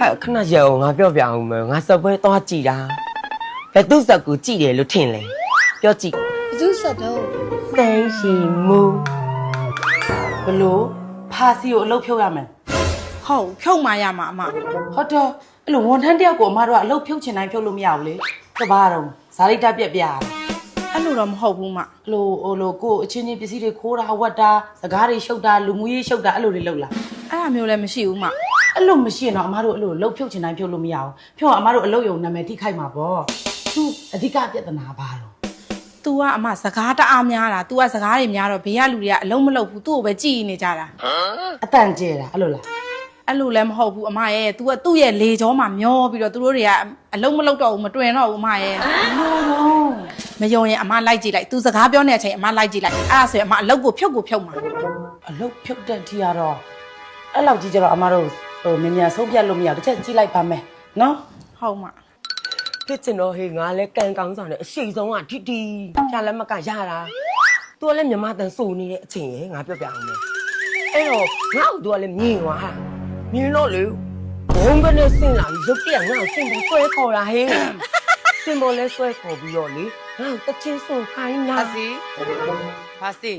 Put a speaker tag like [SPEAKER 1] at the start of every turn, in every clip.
[SPEAKER 1] ဟာခဏရေအောင်ငါပြောပြအောင်မယ်ငါစပွဲသွားကြည့်တာဘယ်သူစက်ကိုကြည့်တယ်လို့ထင်လဲပြောကြည့်
[SPEAKER 2] ဘသူဆက်တော့
[SPEAKER 1] စိန်ရှိမူ
[SPEAKER 3] ဘလို့ဖာစီကိုအလုပ်ဖြုတ်ရမယ်
[SPEAKER 2] ဟုတ်ဖြုတ်မှရမှာအမ
[SPEAKER 3] ဟုတ်တော့အဲ့လိုဝန်ထမ်းတယောက်ကိုအမတို့ကအလုပ်ဖြုတ်ချင်တိုင်းဖြုတ်လို့မရဘူးလေတဘာတော့ဇာလိတာပြက်ပြရတယ်
[SPEAKER 2] အဲ့လိုတော့မဟုတ်ဘူးမ
[SPEAKER 3] အဲ့လိုကိုအချင်းချင်းပစ္စည်းတွေခိုးတာဝတ်တာစကားတွေရှုပ်တာလူမှုရေးရှုပ်တာအဲ့လိုတွေလုပ်လာ
[SPEAKER 2] အဲ့ဒါမျိုးလည်းမရှိဘူးမ
[SPEAKER 3] အဲ့လိုမရှိရင်တော့အမတို့အဲ့လိုလုပ်ဖြုတ်ချင်တိုင်းဖြုတ်လို့မရဘူးဖြုတ်အောင်အမတို့အလုပ်ရုံနာမည်ထိခိုက်မှာပေါ့သူအဓိကပြဿနာပါတော့
[SPEAKER 2] तू ကအမစကားတအားများတာ तू ကစကားတွေများတော့ဘေးကလူတွေကအလုံးမလုပ်ဘူးသူ့ကိုပဲကြည်နေကြတာ
[SPEAKER 3] အတန်ကျဲတာအဲ့လိုလား
[SPEAKER 2] အဲ့လိုလည်းမဟုတ်ဘူးအမရဲ့ तू ကသူ့ရဲ့လေကြောမှာမျောပြီးတော့သူတို့တွေကအလုံးမလုပ်တော့ဘူးမတွင်တော့ဘူးအမရဲ့
[SPEAKER 3] လို့တော့
[SPEAKER 2] မယုံရင်အမလိုက်ကြည့်လိုက် तू စကားပြောနေတဲ့အချိန်အမလိုက်ကြည့်လိုက်အဲ့ဒါဆိုရင်အမအလုပ်ကိုဖြုတ်မှာ
[SPEAKER 3] အလုပ်ဖြုတ်တဲ့ထီကတော့အဲ့လောက်ကြီးကြတော့အမတို့ဟိုမြန်မြန်ဆုံးပြတ်လို့မရတစ်ချက်ကြည့်လိုက်ပါမယ်နော်
[SPEAKER 2] ဟုတ်မ
[SPEAKER 1] ဖြစ်ချင်တော့ဟေးငါလည်းကန်ကောင်းဆောင်တယ်အရှိဆုံးကထိထိရလည်းမကရတာသူကလည်းမြမတန်စိုးနေတဲ့အချိန်ရငါပြောပြအောင်မယ်အဲ့တော့ငါ့ကိုသူကလည်းမြင်သွားတာမြင်တော့လေဘုံကနေစင်လာရုပ်တရက်ငါ့ကိုစင်ပေါ်ဆွဲခေါ်တာဟေးစင်ပေါ်လဲဆွဲခေါ်ပြီးတော့လေငါ့ကိုတချင်းစုံခိုင်းတာ
[SPEAKER 3] ဖာစီ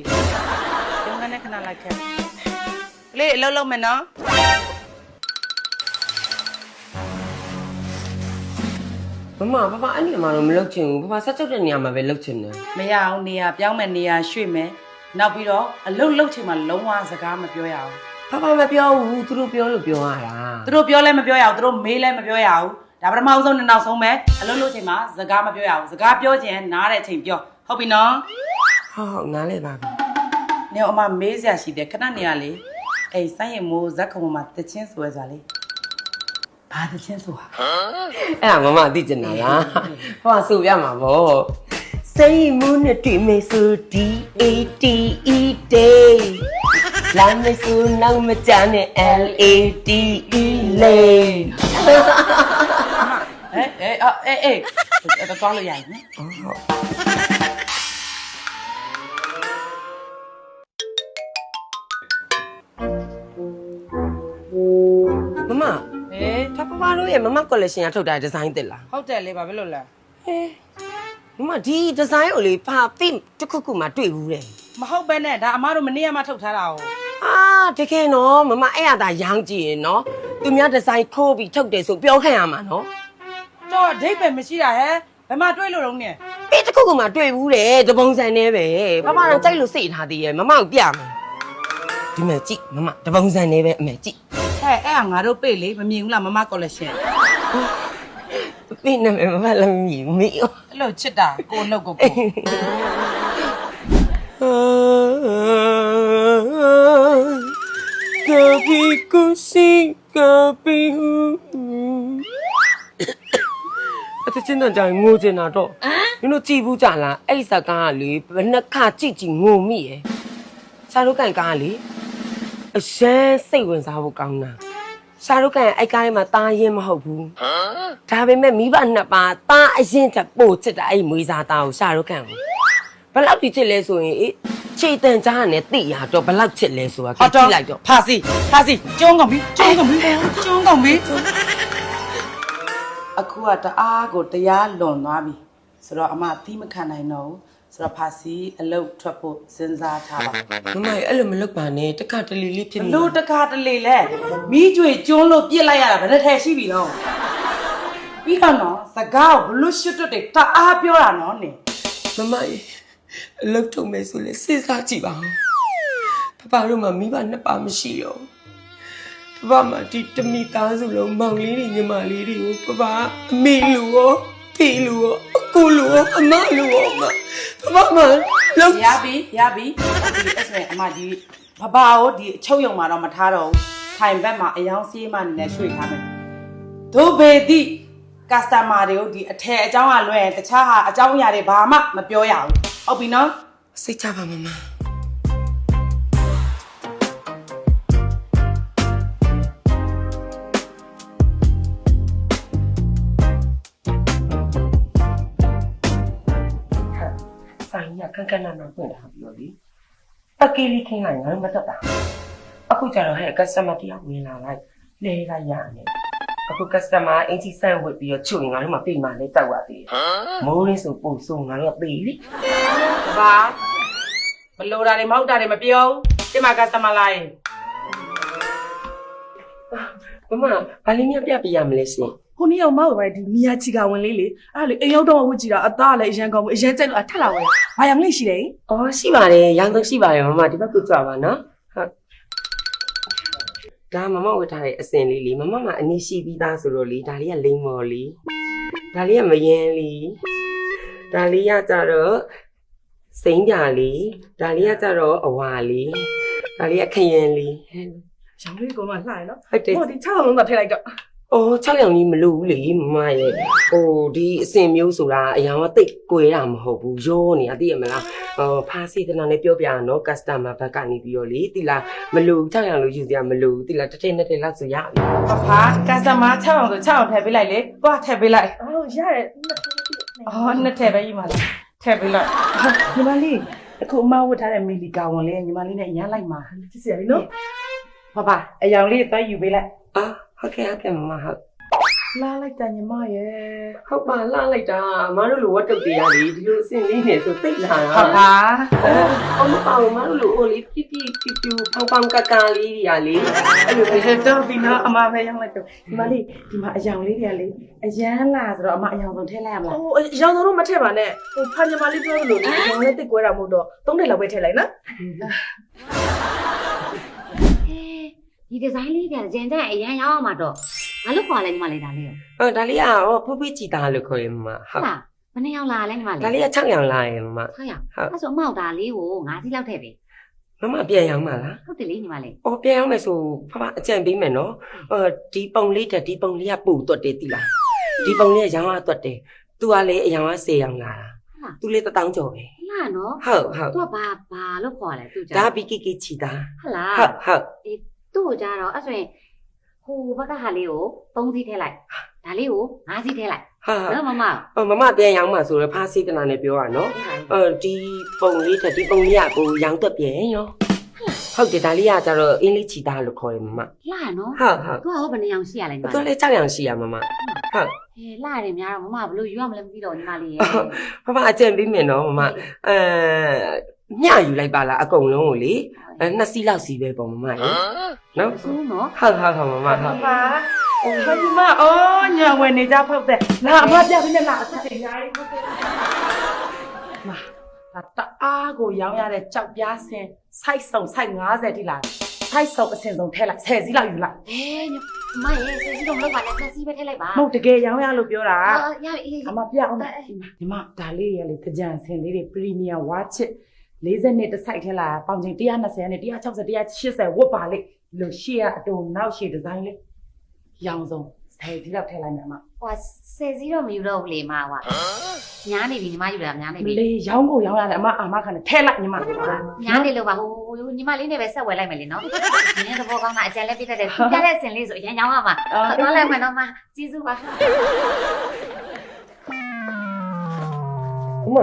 [SPEAKER 3] ဒီငါနဲ့ခဏလိုက်ခဲ့လေအလုပ်လုပ်မယ်နော်
[SPEAKER 1] မပအဲ့ဒီမှာတော့မလုပ်ချင်ဘူးပဆက်ချုပ်တဲ့နေရာမှာပဲလုပ်ချင်တယ်
[SPEAKER 3] မရအောင်နေရာပြောင်းမယ်နေရာရွှေ့မယ်နောက်ပြီးတော့အလုပ်လုပ်ချိန်မှာလုံးဝစကားမပြောရအောင်
[SPEAKER 1] မပြောဘူးသူတို့ပြောလို့ပြောရတာ
[SPEAKER 3] သူတို့ပြောလဲမပြောရအောင်သူတို့မေးလဲမပြောရအောင်ဒါပထမဆုံးနဲ့နောက်ဆုံးပဲအလုပ်လုပ်ချိန်မှာစကားမပြောရအောင်စကားပြောခြင်းနားတဲ့အချိန်ပြောဟုတ်ပြီနော်
[SPEAKER 1] ဟုတ်နားလဲပါပြီ
[SPEAKER 3] နေအမမေးစရာရှိတယ်ခဏနေရလေအေးစိုင်းရင်မိုးဇက်ခုံမှာတချင်းစွဲစွာလေဘာတချင်းစွာ
[SPEAKER 1] အဲ့ဒါမသိချင်တာလားဟောဆိုပြမှာဗောစိတ်မူးနဲ့တွေ့မေးဆို DATE day လာမေးဆိုနောက်မကြနဲ့ LADE lay
[SPEAKER 3] အေးတော့သွားလို့ရရင်နော်
[SPEAKER 1] မ
[SPEAKER 3] အေး
[SPEAKER 1] ထပ်တို့ရဲ့မကော်လက်ရှင်ကထုတ်တာဒီဇိုင်းတက်လား
[SPEAKER 3] ဟုတ်တယ်လေဘာဖြစ်လို့လဲ
[SPEAKER 1] ဒီဒီဇိုင်းကိုလေသိတစ်ခုမှတွေ့ဘူးတဲ့
[SPEAKER 3] မဟုတ်ပဲနဲ့ဒါအမတို့မနေ့ကမှထုတ်ထားတာ哦
[SPEAKER 1] တကယ်နော်အဲ့ရတာရောင်းကြည့်ရင်နော်သူများဒီဇိုင်းထိုးပြီးထုတ်တယ်ဆိုပြောခံရမှာနော်
[SPEAKER 3] တော့အဓိပ္ပာယ်မရှိတာဟဲ့ဘယ်မှာတွေ့လို့တော့နင်
[SPEAKER 1] တစ်ခုမှတွေ့ဘူးတဲ့တပုံစံနဲ့ပဲတော့ကြိုက်လို့စိတ်ထားသေးရဲ့မကိုပြမယ်ဒီမဲ့ကြည့်တပုံစံနဲ့ပဲအမေကြည့်
[SPEAKER 3] ဟဲ့အဲ့ငါတို့ပေးလေမမြင်ဘူးလားမမကော်လက်ရှင်
[SPEAKER 1] သိနေမယ်လည်းမြည်မေး
[SPEAKER 3] အဲ့လိုချစ်တာကိုနှုတ်ကို
[SPEAKER 1] Kapi kusi kapi hu အတချင်းတန်ကြငိုချင်တာတော့မင်းတို့ကြည်ဘူးကြလားအဲ့ဒီစကားကလေဘယ်နှခကြည့်ငိုမိရဲ့ရှားတို့ကန်ကားလေအရှမ်းစိတ်ဝင်စားဖို့ကောင်းတာရှားတို့ကန်အဲ့ကားထဲမှာတားရင်မဟုတ်ဘူးဒါပေမဲ့မိဘနှစ်ပါးတားအရင်တက်ပို့ချစ်တာအဲ့မွေးစားသားကိုရှားတို့ကန်ကိုဘယ်လောက်ဒီချစ်လဲဆိုရင်ခြေတန်ကြားနဲ့တိရတော့ဘယ်လောက်ချစ်လဲဆိုတာကြည့်လိုက်တော့
[SPEAKER 3] ဖာစီကျုံးကုန်ပြီအခုကတအားကိုတရားလွန်သွားပြီဆိုတော့အမအသီးမခံနိုင်တော့ဘူးဆိုတော့ဖာစီအလုတ်ထွက်ဖို့စဉ်းစားထားပါ
[SPEAKER 1] မမအဲ့လိုမလုပ်ပါနဲ့တခါတလေလေးဖြစ်နေ
[SPEAKER 3] လို့တခါတလေလဲမိကျွေကျွန်းလို့ပြစ်လိုက်ရတာဘယ်နဲ့ထဲရှိပြီတော့ပြီးတော့နော်စကားကိုဘလို့ရှွတ်တွေတအားပြောတာနော်နင်
[SPEAKER 1] မမအလုပ်ထုံမယ်ဆိုလဲစဉ်းစားကြည့်ပါဦးပပတို့မှမိဘနှစ်ပါမရှိတော့ပပမှဒီတမိသားစုလုံးမောင်လေးတွေညီမလေးတွေကိုပပအမေလူရောဖေလူရောအကိုလူရောအမလူရောပပမှလုံး
[SPEAKER 3] ရပြီဒီအဲ့ဆိုရင်အမကြီးဘဘာကိုဒီအချုပ်ယုံမှာတော့မထားတော့ဘူးထိုင်ဘက်မှာအယောင်စီးမှနေနဲ့ရွှေ့ထားမယ်တို့ဘေတိကစတမာတွေကိုဒီအထည်အကြောင်းကလွဲရင်တခြားဟာအကြောင်းအရာတွေဘာမှမပြောရဘူးဟုတ်ပြီနော်
[SPEAKER 1] စိတ်ချပါမမဆိုင်ရကန်ကန်နာနာပွင့်လာပြီးတော့လေတကယ်လေးခင်းလိုက်ငါမတက်တာအခုကျတော့ဟဲ့ကစတမာတယောက်ဝင်လာလိုက်လဲလိုက်ရတယ် အခု customer အင်ကြီးဆန့်ဝတ်ပြီးတော့ချုပ်ရင်ငါတို့မှပြေးမှလည်းတောက်ရသေးတယ်မိုးရင်းဆိုပုံဆိုငါတို့ကပြေးလေ
[SPEAKER 3] ဘာမလိုတာတွေမဟုတ်တာတွေမပြောဒီမှာ customer လာရင်
[SPEAKER 1] မမဘာလေးများပြပြရမလဲရှင်
[SPEAKER 4] ခုနေ့ရောက်မောက်ပဲဒီမီယာချီကဝင်လေးလေအဲ့လေအိမ်ရောက်တော့ဝတ်ကြည့်တာအသားလည်းအရန်ကောင်းဘူးအရန်ကြိုက်လို့အထက်လာဝင်ဘာရောင်လေးရှိတယ်
[SPEAKER 1] အော်ရှိပါတယ်ရောင်သုံးရှိပါတယ်မမဒီဘက်ကိုကြွပါနော်ဟုတ်ဒါမမဝတ်ထားတဲ့အစင်လေးလေမမကအနည်းရှိပြီးသားဆိုတော့လေဒါလေးကလိမ့်မော်လေးဒါလေးကမယင်းလေးဒါလေးကကြတော့စိမ့်ကြလေးဒါလေးကကြတော့အဝါလေးဒါလေးကခရင်လေး
[SPEAKER 4] ရောင်လေးကောင်မှလှရနော်
[SPEAKER 1] ဟုတ်တယ်
[SPEAKER 4] ဟိုဒီ6လုံးသာထည့်လိုက်တော့
[SPEAKER 1] အော်6ရောင်ကြီးမလို့ဘူးလေမမရဲ့ဟိုဒီအစင်မျိုးဆိုတာအရောင်ကတိတ်ကွဲတာမဟုတ်ဘူးရောနေတာသိရမလားဖားစီတနာနဲ့ပြောပြရနော် customer ဘက်ကနေပြီးတော့လေတိလားမလို့6ရောင်လို့ယူစရာမလို့တိလားတစ်ထည့်နှစ်ထည့်လောက်ဆိုရပြီ
[SPEAKER 3] ဘာ customer 6အောင်ဆို6အောင်ထည့်ပေးလိုက်လေကိုကထည့်ပေးလိုက်
[SPEAKER 4] အော်ရတယ်
[SPEAKER 3] အော်နှစ်ထည့်ပဲယူပါလားထည့်ပေးလိုက်
[SPEAKER 4] ညီမလေးအခုအမဝတ်ထားတဲ့မီလီကာဝန်လေးညီမလေးနဲ့အရန်လိုက်မှာချစ်စရာလေးနော်
[SPEAKER 3] ဘာအယောင်လေးတွဲယူပေးလိုက်
[SPEAKER 1] အာဟုတ်ကဲ့ဟုတ်ကဲ့မမဟုတ်
[SPEAKER 4] လာလိုက်တာညီမရဲ့
[SPEAKER 1] ဟုတ်ပါလှလိုက်တာမတို့လိုဝတ်တုတ်တရားလေဒီလိုအစင်လေးနေဆိုသိလာတာ
[SPEAKER 3] ဘာ
[SPEAKER 1] အော်မပေါ့မတို့လိုအိုလေးပြပြပြပြပေါင်ပေါင်ကကလေးကြီးရလေအဲ့လို
[SPEAKER 4] ဒီတော့ဒီနော်အမပဲရောက်လိုက်တော့ညီမလေးဒီမှာအယောင်လေးတွေကလေအရန်လာဆိုတော့အမအယောင်ဆုံးထည့်လိုက်ရမလားဟိုရောင်စုံတော့မထည့်ပါနဲ့ဟိုဖာညီမလေးပြောလို့ဒီရောင်လေးတိတ်ကွဲတာမဟုတ်တော့3ထည့်လောက်ပဲထည့်လိုက်နော်
[SPEAKER 5] ဒီဒီဇိုင်းလေးကကျန်တဲ့အရန်ရောက်အောင်မှာတော့ငါလို့ခေါ်လဲညီမလေးဒါလေးရော
[SPEAKER 1] ဒါလေးကဖူးဖီးကြည်တာလို့ခေါ်ရင်မဟုတ်
[SPEAKER 5] ဟာဘယ်နှစ်ယောက်လာလဲညီမလေး
[SPEAKER 1] ဒါလေးက6ရောင်လာရင်မ
[SPEAKER 5] 6ယောက်အဲ့ဆိုအမောက်ဒါလေးကို9စီးလောက်ထည့်ပြီ
[SPEAKER 1] မပြန်ရောင်းပါလား
[SPEAKER 5] ဟုတ်တယ်လေညီမလေး
[SPEAKER 1] အော်ပြန်ရောင်းမယ်ဆိုဖဖအကြံပေးမယ်နော်ဒီပုံလေးတက်ဒီပုံလေးကပို့တွတ်တယ်တိလားဒီပုံလေးကရောင်းရတွတ်တယ်သူကလေအရောင်က10ရောင်လာတာသူလေး1000ကျော်ပဲ
[SPEAKER 5] လာနော်
[SPEAKER 1] ဟုတ်ဟုတ်
[SPEAKER 5] သူကဘာလို့ခေါ်လဲသူကြ
[SPEAKER 1] ဒါဘီကီကီချီတာ
[SPEAKER 5] ဟုတ်လား
[SPEAKER 1] ဟုတ်ဟုတ်
[SPEAKER 5] သူ့ကိုကြတော့အဲ့ဆိုရင်ဟိုဘက်ကဟာလေးကို3စီးထည့်လိုက်ဒါလေးကို9စီးထည့်လိုက်
[SPEAKER 1] ဟာ
[SPEAKER 5] နော်မမ
[SPEAKER 1] မမပြန်ရောင်းမှာဆိုတော့ဖားစိတ်တနာနဲ့ပြောရနော်ဒီပုံလေးတက်ဒီပုံလေးကကိုရောင်းတွတ်ပြန်ရောဟုတ်တယ်ဒါလေးကကြတော့အင်းလေးချီတာလို့ခေါ်တယ်မမ
[SPEAKER 5] လာနော်
[SPEAKER 1] ဟုတ်ဟုတ်
[SPEAKER 5] သူကဟောဘယ်နှစ်ယောက်ရှိရလဲညီမ
[SPEAKER 1] သူ
[SPEAKER 5] လေး
[SPEAKER 1] လည်း6ရောင်ရှိရမမဟုတ်
[SPEAKER 5] ဟဲလာတယ်များတော့မမဘလို့ယူရမလဲမသိတော့ညီမလေးရဲ့
[SPEAKER 1] ဖဖအကြံပေးမယ်နော်မမညယူလိုက်ပါလားအကုန်လုံးကိုလေ2စီးလောက်စီပဲပေါ့မမရေနော်
[SPEAKER 5] ဆိုးနော်
[SPEAKER 1] ဟုတ်မမဟုတ်
[SPEAKER 3] ဘာဘာဒီမှာအော်ညဝယ်နေကြဖောက်တဲ့
[SPEAKER 4] လာအမပြပေးနဲ့လာအဆက်ရိုင်းဟုတ်တယ်မာဒါတအားကိုရောင်းရတဲ့ကြောက်ပြားစင်စိုက်စုံစိုက်50ထိလာစိုက်စုံအစင်စုံထည့်လိုက်10စီးလောက်ယူလိုက်
[SPEAKER 5] အေးမရဲ့စေစီတော့မလုပ်ပါနဲ့2စီးပဲထည့်လိုက်ပါ
[SPEAKER 4] မဟုတ်တကယ်ရောင်းရလို့ပြောတာ
[SPEAKER 5] ရပြီ
[SPEAKER 4] အမပြအောင်ဒီမှာဒါလေးရလေကြံစင်လေးတွေပရီမီယံဝါချစ်40နှစ်တစ်စိုက်ထဲလာပေါင်ချိန်120နဲ့160 180ဝတ်ပါလိမ့်လို့ရှေ့ကအတုံနောက်ရှေ့ဒီဇိုင်းလေးရောင်စုံ10စီးလောက်ထည့်လိုက်မယ်အမ
[SPEAKER 5] ဟို10စီးတော့မယူတော့ဘူးလေမဟွာညားနေပြီညီမယူတာညားနေပြီ
[SPEAKER 4] လေရောင်းကိုရောင်းရတယ်အမအာမခံနဲ့ထဲလိုက်ညီမ
[SPEAKER 5] ညားနေလို့ပါဟိုညီမလေးနဲ့ပဲဆက်ဝယ်လိုက်မယ်လေနော်ဒီနေ့တော့ကောင်းတာအကြံလည်းပြတတ်တယ်ပြတဲ့စင်လေးဆိုအရင်ရောင်းရမှာတော့လိုက်မယ်တော့မကျေးဇူးပါ
[SPEAKER 1] မ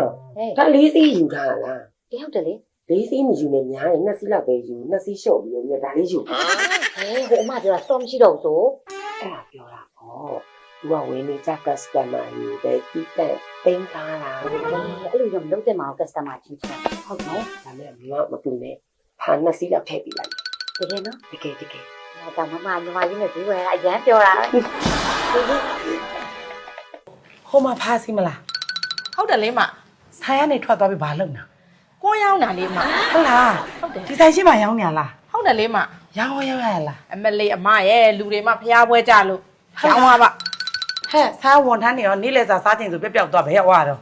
[SPEAKER 1] ဒါ4စီးယူထားလား
[SPEAKER 5] အေးဟုတ်တယ်လေ
[SPEAKER 1] 4စီးမယူနဲ့များရင်2စီးလောက်ပဲယူ2စီးလျှော့ပြီးတော့ဒါလေးယူ
[SPEAKER 5] ဟဲဟိုအမပြောတာ storm ရှိတော့ဆို
[SPEAKER 1] အဲ့ဒါပြောတာပေါ့သူကဝင်နေကြ customer ကြီးပဲတီးတဲ့တင်းထားတာ
[SPEAKER 5] အဲ့လိုတော့မလုပ်တဲ့မှာ customer ချင်းချင်း
[SPEAKER 1] ဟုတ်နော်ဒါနဲ့မပူနဲ့ဖာ2စီးလောက်ထည့်ပြီးလိုက်
[SPEAKER 5] တကယ်နော်
[SPEAKER 1] တကယ်
[SPEAKER 5] ဒါမှမညီမကြီးနဲ့ဒီဝယ်အရင်ပြောတာ
[SPEAKER 4] ဟိုမှာဖားစီမလား
[SPEAKER 2] ဟုတ်တယ်လေမ
[SPEAKER 4] ဆိုင်ကနေထွက်သွားပြီးဘာလုပ်နေ
[SPEAKER 2] ကိုရောင်းတာလေးမ
[SPEAKER 4] ဟုတ်လား
[SPEAKER 2] ဟုတ်တယ်
[SPEAKER 4] ဒီဆိုင်ရှိမှရောင်းနေရလား
[SPEAKER 2] ဟုတ်တယ်လေမ
[SPEAKER 4] ရောင်းရလား
[SPEAKER 2] အမလေးအမရဲ့လူတွေမဖျားပွဲကြလို့ရောင်းပါပါ
[SPEAKER 4] ဟဲ့စားဝန်ထမ်းနေရောနေ့လည်စာစားချိန်ဆိုပြက်တော့ဘယ်ရောက်သွားတော့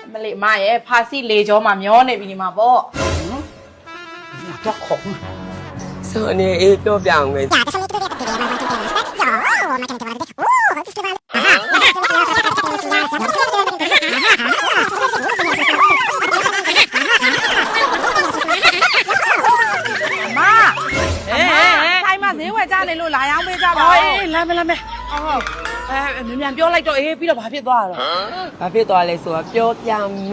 [SPEAKER 2] အမလေးအမရဲ့ဖာစီလေကြောမှာမျောနေပြီညီမပေါ့
[SPEAKER 4] တော့ခေါ်
[SPEAKER 1] ဆိုအနေအေးပြောပြအောင်မယ်
[SPEAKER 2] ထိုင်မဈေးဝယ်ကြနေလို့လာရောင်းပေးကြပါ
[SPEAKER 4] အေးလာမယ်ဟုတ်မြန်ပြောလိုက်တော့အေးပြီးတော့ဘာဖြစ်သွားတာတော့
[SPEAKER 1] ဘာဖြစ်သွားလဲဆိုတာပြောပြမယ်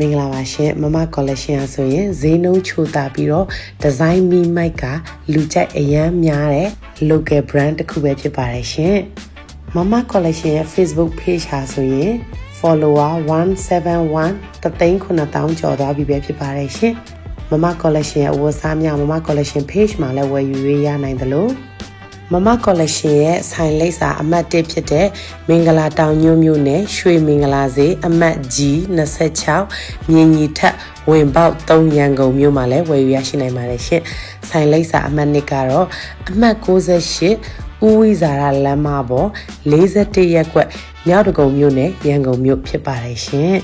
[SPEAKER 6] မင်္ဂလာပါရှင်မမ collection ဆိုရင်ဈေးနှုန်းချိုတာပြီးတော့ design မီမိုက်ကလူကြိုက်အရန်များတဲ့ local brand တစ်ခုပဲဖြစ်ပါတယ်ရှင်မမ collection ရဲ့ Facebook page ဟာဆိုရင် follower 171 3,900ကျော်သွားပြီပဲဖြစ်ပါတယ်ရှင်မမ collection ရဲ့အဝတ်အစားများမမ collection page မှာလည်းဝယ်ယူရနိုင်တယ်လို့မမ collection ရဲ့ဆိုင်လိပ်စာအမှတ်1ဖြစ်တဲ့မင်္ဂလာတောင်ညွန့်မြို့နယ်ရွှေမင်္ဂလာဈေးအမှတ် G26 မြင်းကြီးထက်ဝင်ပေါက်3ရန်ကုန်မြို့မှာလည်းဝယ်ယူရရှိနိုင်ပါတယ်ရှင်ဆိုင်လိပ်စာအမှတ်2ကတော့အမှတ်68ဦးဝိဇာရလမ်းမပေါ်41ရပ်ကွက်မြောက်ဒဂုံမြို့နယ်ရန်ကုန်မြို့ဖြစ်ပါတယ်ရှင်